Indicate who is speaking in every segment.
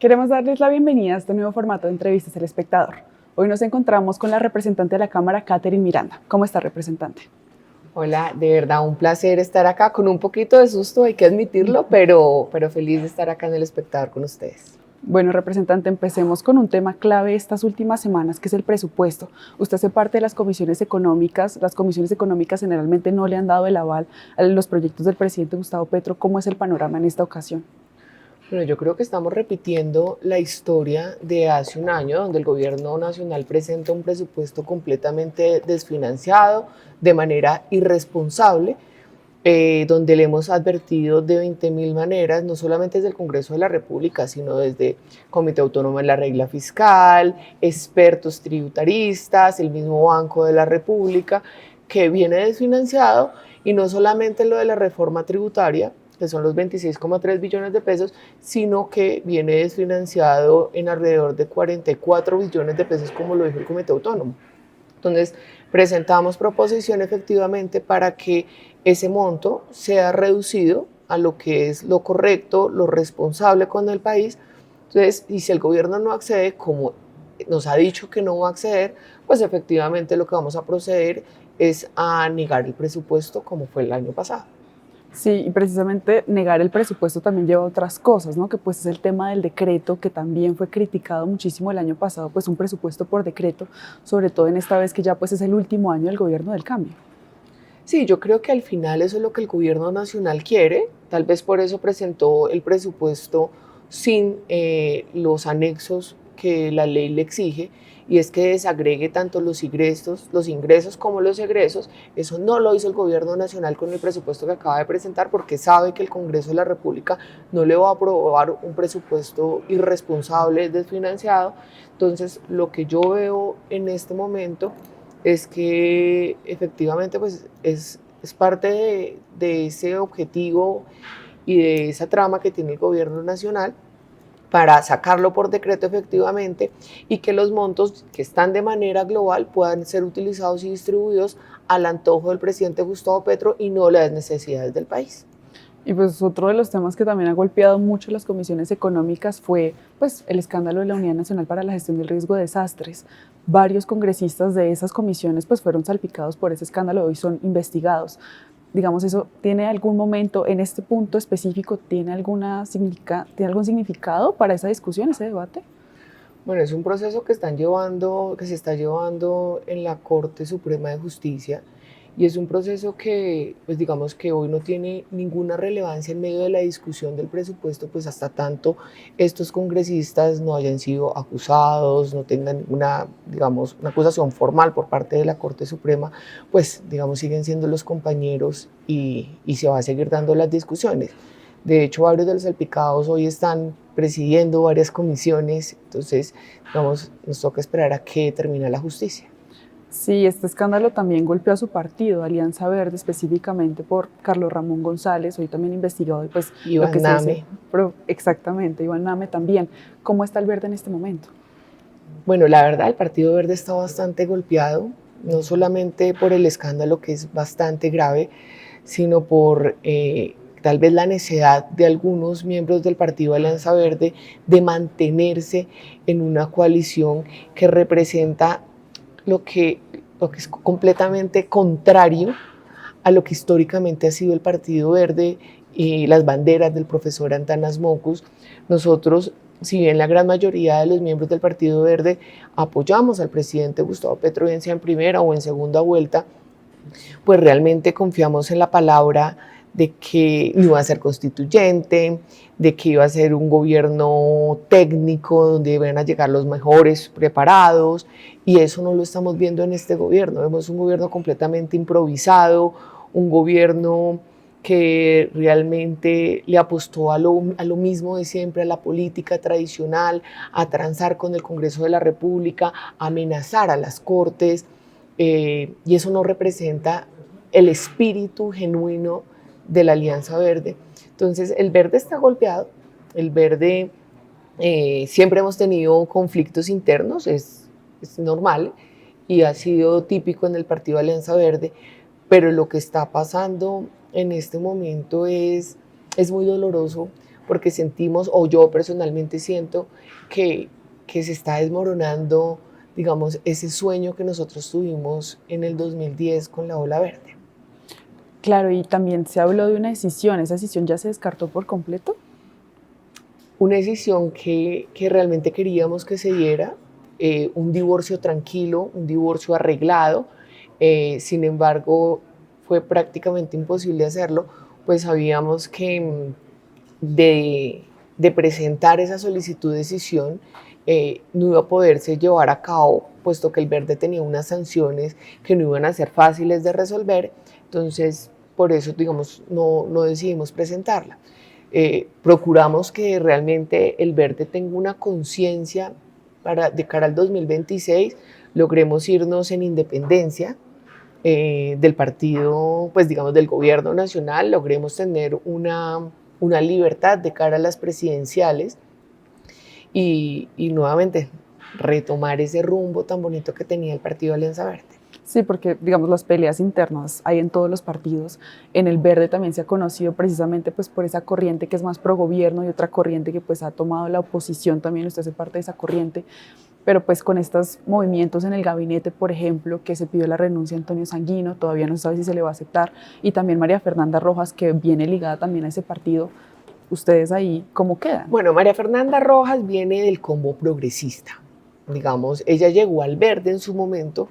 Speaker 1: Queremos darles la bienvenida a este nuevo formato de entrevistas al espectador. Hoy nos encontramos con la representante de la Cámara, Catherine Miranda. ¿Cómo está, representante?
Speaker 2: Hola, de verdad un placer estar acá, con un poquito de susto, hay que admitirlo, pero feliz de estar acá en El Espectador con ustedes.
Speaker 1: Bueno, representante, empecemos con un tema clave estas últimas semanas, que es el presupuesto. Usted hace parte de las comisiones económicas. Las comisiones económicas generalmente no le han dado el aval a los proyectos del presidente Gustavo Petro. ¿Cómo es el panorama en esta ocasión?
Speaker 2: Bueno, yo creo que estamos repitiendo la historia de hace un año, donde el gobierno nacional presenta un presupuesto completamente desfinanciado, de manera irresponsable, donde le hemos advertido de 20.000 maneras, no solamente desde el Congreso de la República, sino desde Comité Autónomo de la Regla Fiscal, expertos tributaristas, el mismo Banco de la República, que viene desfinanciado, y no solamente lo de la reforma tributaria, que son los 26,3 billones de pesos, sino que viene desfinanciado en alrededor de 44 billones de pesos, como lo dijo el Comité Autónomo. Entonces, presentamos proposición efectivamente para que ese monto sea reducido a lo que es lo correcto, lo responsable con el país. Entonces, y si el gobierno no accede, como nos ha dicho que no va a acceder, pues efectivamente lo que vamos a proceder es a negar el presupuesto como fue el año pasado.
Speaker 1: Sí, y precisamente negar el presupuesto también lleva a otras cosas, ¿no? Que pues es el tema del decreto, que también fue criticado muchísimo el año pasado, pues un presupuesto por decreto, sobre todo en esta vez que ya pues es el último año del gobierno del cambio.
Speaker 2: Sí, yo creo que al final eso es lo que el gobierno nacional quiere, tal vez por eso presentó el presupuesto sin los anexos que la ley le exige, y es que desagregue tanto los ingresos como los egresos. Eso no lo hizo el gobierno nacional con el presupuesto que acaba de presentar, porque sabe que el Congreso de la República no le va a aprobar un presupuesto irresponsable, desfinanciado. Entonces, lo que yo veo en este momento es que efectivamente pues es parte de ese objetivo y de esa trama que tiene el gobierno nacional para sacarlo por decreto efectivamente, y que los montos que están de manera global puedan ser utilizados y distribuidos al antojo del presidente Gustavo Petro y no las necesidades del país.
Speaker 1: Y pues otro de los temas que también ha golpeado mucho las comisiones económicas fue pues el escándalo de la Unidad Nacional para la Gestión del Riesgo de Desastres. Varios congresistas de esas comisiones pues fueron salpicados por ese escándalo y hoy son investigados. Digamos, ¿eso tiene algún momento, en este punto específico, tiene algún significado para esa discusión, ese debate?
Speaker 2: Bueno, es un proceso que se está llevando en la Corte Suprema de Justicia, y es un proceso que, pues digamos que hoy no tiene ninguna relevancia en medio de la discusión del presupuesto, pues hasta tanto estos congresistas no hayan sido acusados, no tengan una, digamos, una acusación formal por parte de la Corte Suprema, pues digamos siguen siendo los compañeros, y se va a seguir dando las discusiones. De hecho, varios de los salpicados hoy están presidiendo varias comisiones, entonces, digamos, nos toca esperar a que termine la justicia.
Speaker 1: Sí, este escándalo también golpeó a su partido, Alianza Verde, específicamente por Carlos Ramón González, hoy también investigado, pues lo
Speaker 2: Iván
Speaker 1: que se
Speaker 2: Name.
Speaker 1: dice, exactamente, Iván Name también. ¿Cómo está el Verde en este momento?
Speaker 2: Bueno, la verdad, el Partido Verde está bastante golpeado, no solamente por el escándalo, que es bastante grave, sino por tal vez la necesidad de algunos miembros del Partido Alianza Verde de mantenerse en una coalición que representa lo que es completamente contrario a lo que históricamente ha sido el Partido Verde y las banderas del profesor Antanas Mockus. Nosotros, si bien la gran mayoría de los miembros del Partido Verde apoyamos al presidente Gustavo Petro, bien sea en primera o en segunda vuelta, pues realmente confiamos en la palabra de que no iba a ser constituyente, de que iba a ser un gobierno técnico donde iban a llegar los mejores preparados, y eso no lo estamos viendo en este gobierno. Vemos un gobierno completamente improvisado, un gobierno que realmente le apostó a lo mismo de siempre, a la política tradicional, a transar con el Congreso de la República, a amenazar a las Cortes, y eso no representa el espíritu genuino de la Alianza Verde. Entonces, el Verde está golpeado, el Verde siempre hemos tenido conflictos internos, es normal y ha sido típico en el Partido Alianza Verde, pero lo que está pasando en este momento es muy doloroso, porque sentimos, o yo personalmente siento, que se está desmoronando, digamos, ese sueño que nosotros tuvimos en el 2010 con la Ola Verde.
Speaker 1: Claro, y también se habló de una decisión. ¿Esa decisión ya se descartó por completo?
Speaker 2: Una decisión que realmente queríamos que se diera, un divorcio tranquilo, un divorcio arreglado. Sin embargo, fue prácticamente imposible hacerlo, pues sabíamos que de presentar esa solicitud de decisión no iba a poderse llevar a cabo, puesto que el Verde tenía unas sanciones que no iban a ser fáciles de resolver. Entonces, por eso, digamos, no decidimos presentarla. Procuramos que realmente el Verde tenga una conciencia de cara al 2026, logremos irnos en independencia del partido, pues digamos del gobierno nacional, logremos tener una libertad de cara a las presidenciales y nuevamente retomar ese rumbo tan bonito que tenía el Partido Alianza Verde.
Speaker 1: Sí, porque digamos las peleas internas hay en todos los partidos. En el Verde también se ha conocido precisamente pues por esa corriente que es más pro gobierno y otra corriente que pues ha tomado la oposición también, usted hace parte de esa corriente. Pero pues con estos movimientos en el gabinete, por ejemplo, que se pidió la renuncia de Antonio Sanguino, todavía no se sabe si se le va a aceptar, y también María Fernanda Rojas, que viene ligada también a ese partido, ¿ustedes ahí cómo quedan?
Speaker 2: Bueno, María Fernanda Rojas viene del combo progresista, digamos, ella llegó al Verde en su momento,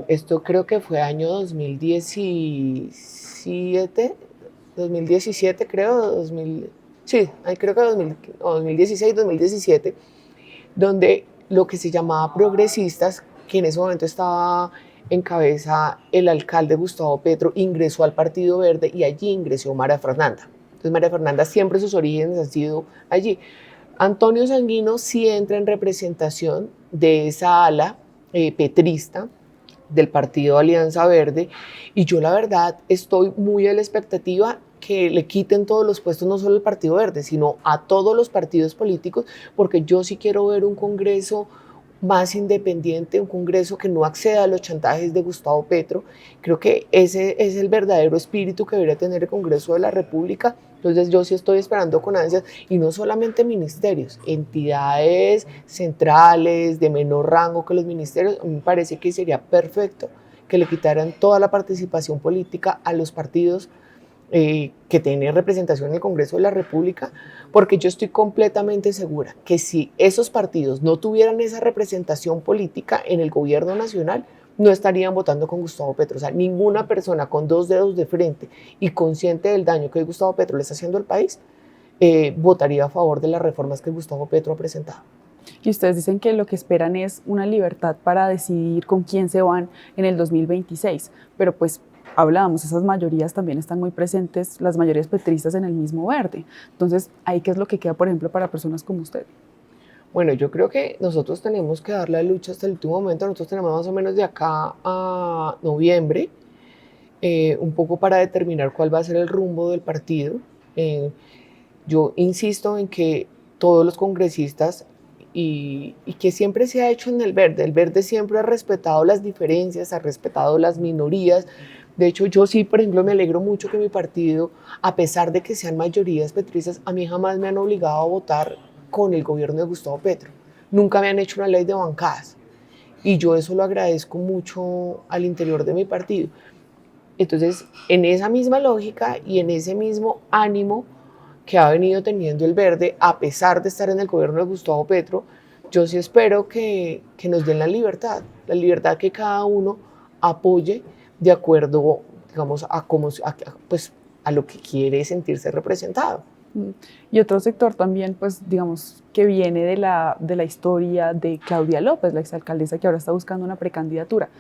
Speaker 2: esto creo que fue año 2017 creo, 2000, sí, creo que 2016, 2017, donde lo que se llamaba progresistas, que en ese momento estaba en cabeza el alcalde Gustavo Petro, ingresó al Partido Verde y allí ingresó María Fernanda. Entonces María Fernanda siempre sus orígenes han sido allí. Antonio Sanguino sí entra en representación de esa ala petrista del Partido Alianza Verde y yo la verdad estoy muy a la expectativa que le quiten todos los puestos, no solo al Partido Verde, sino a todos los partidos políticos, porque yo sí quiero ver un Congreso más independiente, un Congreso que no acceda a los chantajes de Gustavo Petro. Creo que ese es el verdadero espíritu que debería tener el Congreso de la República. Entonces yo sí estoy esperando con ansias, y no solamente ministerios, entidades centrales de menor rango que los ministerios. A mí me parece que sería perfecto que le quitaran toda la participación política a los partidos que tienen representación en el Congreso de la República, porque yo estoy completamente segura que si esos partidos no tuvieran esa representación política en el gobierno nacional, no estarían votando con Gustavo Petro. O sea, ninguna persona con dos dedos de frente y consciente del daño que Gustavo Petro le está haciendo al país, votaría a favor de las reformas que Gustavo Petro ha presentado.
Speaker 1: Y ustedes dicen que lo que esperan es una libertad para decidir con quién se van en el 2026, pero pues hablábamos, esas mayorías también están muy presentes, las mayorías petristas en el mismo Verde. Entonces, ¿ahí qué es lo que queda, por ejemplo, para personas como usted?
Speaker 2: Bueno, yo creo que nosotros tenemos que dar la lucha hasta el último momento. Nosotros tenemos más o menos de acá a noviembre, un poco para determinar cuál va a ser el rumbo del partido. Yo insisto en que todos los congresistas, y que siempre se ha hecho en el Verde siempre ha respetado las diferencias, ha respetado las minorías. De hecho, yo sí, por ejemplo, me alegro mucho que mi partido, a pesar de que sean mayorías petristas, a mí jamás me han obligado a votar con el gobierno de Gustavo Petro. Nunca me han hecho una ley de bancadas. Y yo eso lo agradezco mucho al interior de mi partido. Entonces, en esa misma lógica y en ese mismo ánimo que ha venido teniendo el Verde, a pesar de estar en el gobierno de Gustavo Petro, yo sí espero que nos den la libertad que cada uno apoye de acuerdo, digamos, pues, a lo que quiere sentirse representado.
Speaker 1: Y otro sector también, pues digamos, que viene de la historia de Claudia López, la exalcaldesa que ahora está buscando una precandidatura.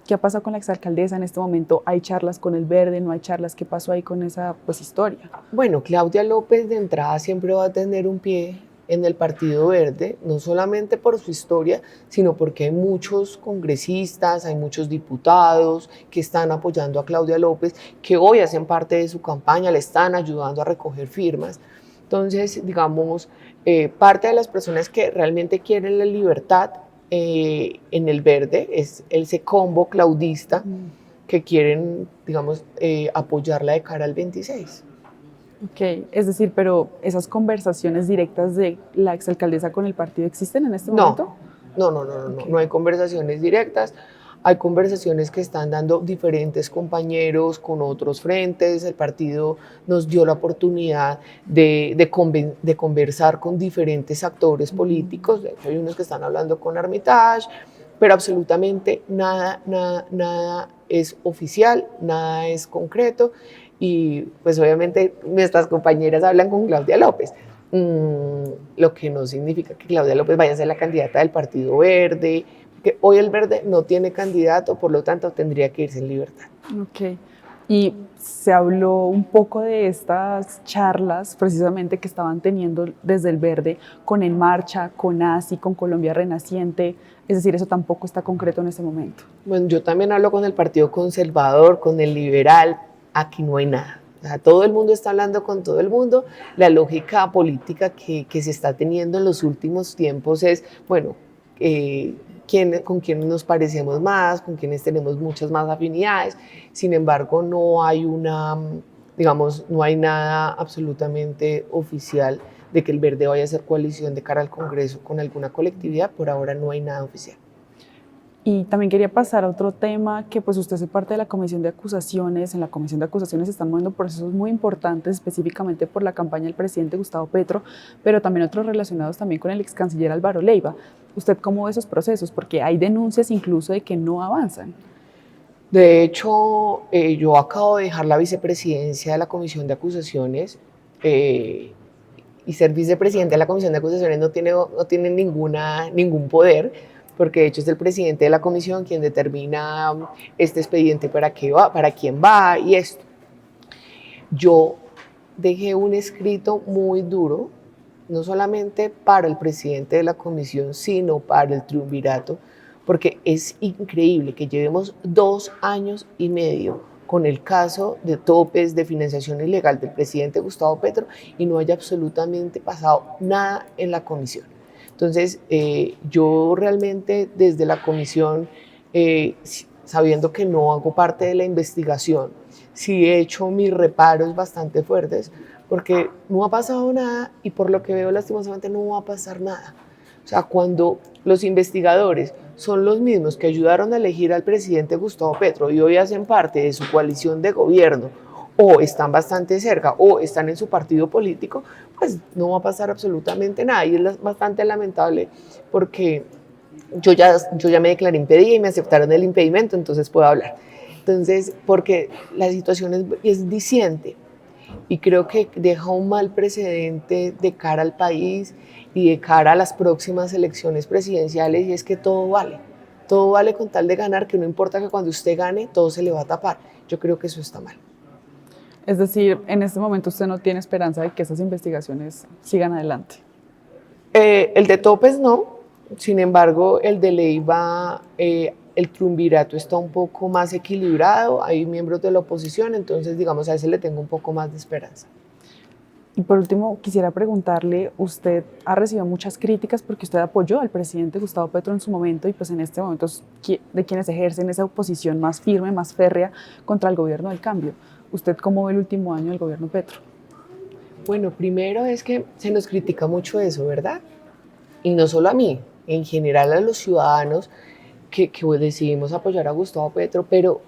Speaker 1: ¿Qué ha pasado con la exalcaldesa en este momento? ¿Hay charlas con el Verde? ¿No hay charlas? ¿Qué pasó ahí con esa pues, historia?
Speaker 2: Bueno, Claudia López de entrada siempre va a tener un pie en el Partido Verde, no solamente por su historia, sino porque hay muchos congresistas, hay muchos diputados que están apoyando a Claudia López, que hoy hacen parte de su campaña, le están ayudando a recoger firmas. Entonces, digamos, parte de las personas que realmente quieren la libertad en el Verde es ese combo claudista que quieren, digamos, apoyarla de cara al 26.
Speaker 1: Ok, es decir, pero esas conversaciones directas de la exalcaldesa con el partido existen en este
Speaker 2: No,
Speaker 1: momento.
Speaker 2: no hay conversaciones directas. Hay conversaciones que están dando diferentes compañeros con otros frentes. El partido nos dio la oportunidad de conversar con diferentes actores políticos. De hecho, hay unos que están hablando con Armitage, pero absolutamente nada es oficial, nada es concreto. Y pues obviamente nuestras compañeras hablan con Claudia López. Lo que no significa que Claudia López vaya a ser la candidata del Partido Verde, que hoy el Verde no tiene candidato, por lo tanto tendría que irse en libertad.
Speaker 1: Ok. Y se habló un poco de estas charlas precisamente que estaban teniendo desde el Verde con En Marcha, con ASI, con Colombia Renaciente. Es decir, eso tampoco está concreto en este momento.
Speaker 2: Bueno, yo también hablo con el Partido Conservador, con el Liberal, aquí no hay nada. O sea, todo el mundo está hablando con todo el mundo. La lógica política que se está teniendo en los últimos tiempos es, bueno, con quién nos parecemos más, con quienes tenemos muchas más afinidades. Sin embargo, no hay digamos, no hay nada absolutamente oficial de que el Verde vaya a hacer coalición de cara al Congreso con alguna colectividad. Por ahora no hay nada oficial.
Speaker 1: Y también quería pasar a otro tema, que pues usted hace parte de la comisión de acusaciones. En la comisión de acusaciones se están moviendo procesos muy importantes, específicamente por la campaña del presidente Gustavo Petro, pero también otros relacionados también con el ex canciller Álvaro Leiva. ¿Usted cómo ve esos procesos? Porque hay denuncias incluso de que no avanzan.
Speaker 2: De hecho, yo acabo de dejar la vicepresidencia de la comisión de acusaciones, y ser vicepresidente de la comisión de acusaciones no tiene ningún poder, porque de hecho es el presidente de la comisión quien determina este expediente para quién va y esto. Yo dejé un escrito muy duro, no solamente para el presidente de la comisión, sino para el triunvirato, porque es increíble que llevemos 2 años y medio con el caso de topes de financiación ilegal del presidente Gustavo Petro y no haya absolutamente pasado nada en la comisión. Entonces, yo realmente desde la comisión, sabiendo que no hago parte de la investigación, sí he hecho mis reparos bastante fuertes, porque no ha pasado nada y por lo que veo lastimosamente no va a pasar nada. O sea, cuando los investigadores son los mismos que ayudaron a elegir al presidente Gustavo Petro y hoy hacen parte de su coalición de gobierno, o están bastante cerca, o están en su partido político, pues no va a pasar absolutamente nada. Y es bastante lamentable porque yo ya me declaré impedida y me aceptaron el impedimento, entonces puedo hablar. Entonces, porque la situación es diciente y creo que deja un mal precedente de cara al país y de cara a las próximas elecciones presidenciales, y es que todo vale con tal de ganar, que no importa que cuando usted gane todo se le va a tapar. Yo creo que eso está mal.
Speaker 1: Es decir, en este momento usted no tiene esperanza de que esas investigaciones sigan adelante.
Speaker 2: El de topes no, sin embargo el de Leiva, el triunvirato está un poco más equilibrado, hay miembros de la oposición, entonces digamos a ese le tengo un poco más de esperanza.
Speaker 1: Y por último, quisiera preguntarle, usted ha recibido muchas críticas porque usted apoyó al presidente Gustavo Petro en su momento y pues en este momento es de quienes ejercen esa oposición más firme, más férrea contra el gobierno del cambio. ¿Usted cómo ve el último año del gobierno Petro?
Speaker 2: Bueno, primero es que se nos critica mucho eso, ¿verdad? Y no solo a mí, en general a los ciudadanos que decidimos apoyar a Gustavo Petro, pero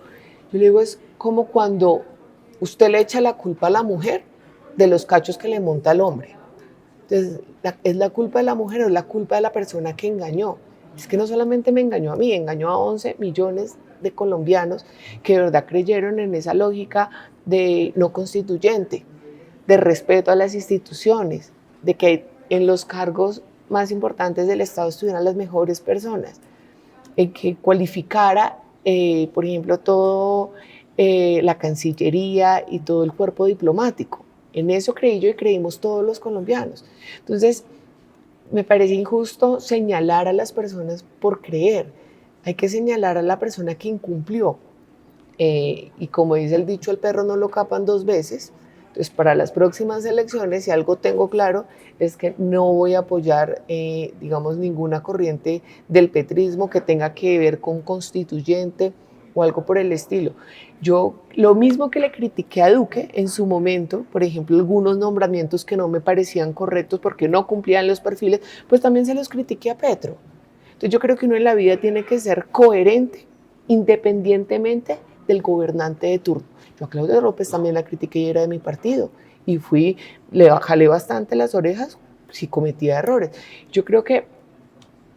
Speaker 2: yo le digo, es como cuando usted le echa la culpa a la mujer de los cachos que le monta el hombre. Entonces, ¿es la culpa de la mujer o es la culpa de la persona que engañó? Es que no solamente me engañó a mí, engañó a 11 millones de colombianos que de verdad creyeron en esa lógica de no constituyente, de respeto a las instituciones, de que en los cargos más importantes del Estado estuvieran las mejores personas, en que cualificara, por ejemplo, todo la Cancillería y todo el cuerpo diplomático. En eso creí yo y creímos todos los colombianos. Entonces, me parece injusto señalar a las personas por creer. Hay que señalar a la persona que incumplió. Y como dice el dicho, el perro no lo capan 2 veces. Entonces, para las próximas elecciones, si algo tengo claro, es que no voy a apoyar, digamos, ninguna corriente del petrismo que tenga que ver con constituyente o algo por el estilo. Yo, lo mismo que le critiqué a Duque en su momento, por ejemplo, algunos nombramientos que no me parecían correctos porque no cumplían los perfiles, pues también se los critiqué a Petro. Entonces yo creo que uno en la vida tiene que ser coherente independientemente del gobernante de turno. Yo a Claudia López también la critiqué y era de mi partido y le jalé bastante las orejas si cometía errores. Yo creo que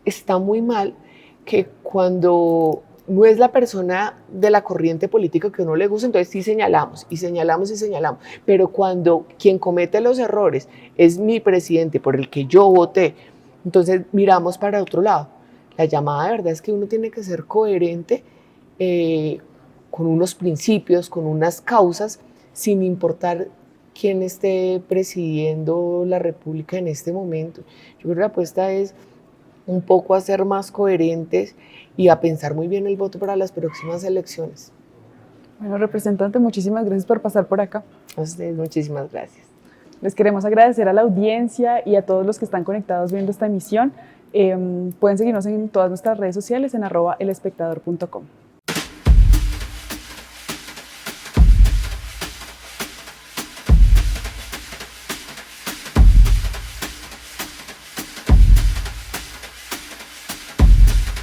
Speaker 2: está muy mal que cuando no es la persona de la corriente política que a uno le gusta, entonces sí señalamos y señalamos y señalamos. Pero cuando quien comete los errores es mi presidente por el que yo voté, entonces miramos para otro lado. La llamada de verdad es que uno tiene que ser coherente con unos principios, con unas causas, sin importar quién esté presidiendo la República en este momento. Yo creo que la apuesta es un poco a ser más coherentes y a pensar muy bien el voto para las próximas elecciones.
Speaker 1: Bueno, representante, muchísimas gracias por pasar por acá.
Speaker 2: A ustedes, muchísimas gracias.
Speaker 1: Les queremos agradecer a la audiencia y a todos los que están conectados viendo esta emisión. Pueden seguirnos en todas nuestras redes sociales en @elespectador.com.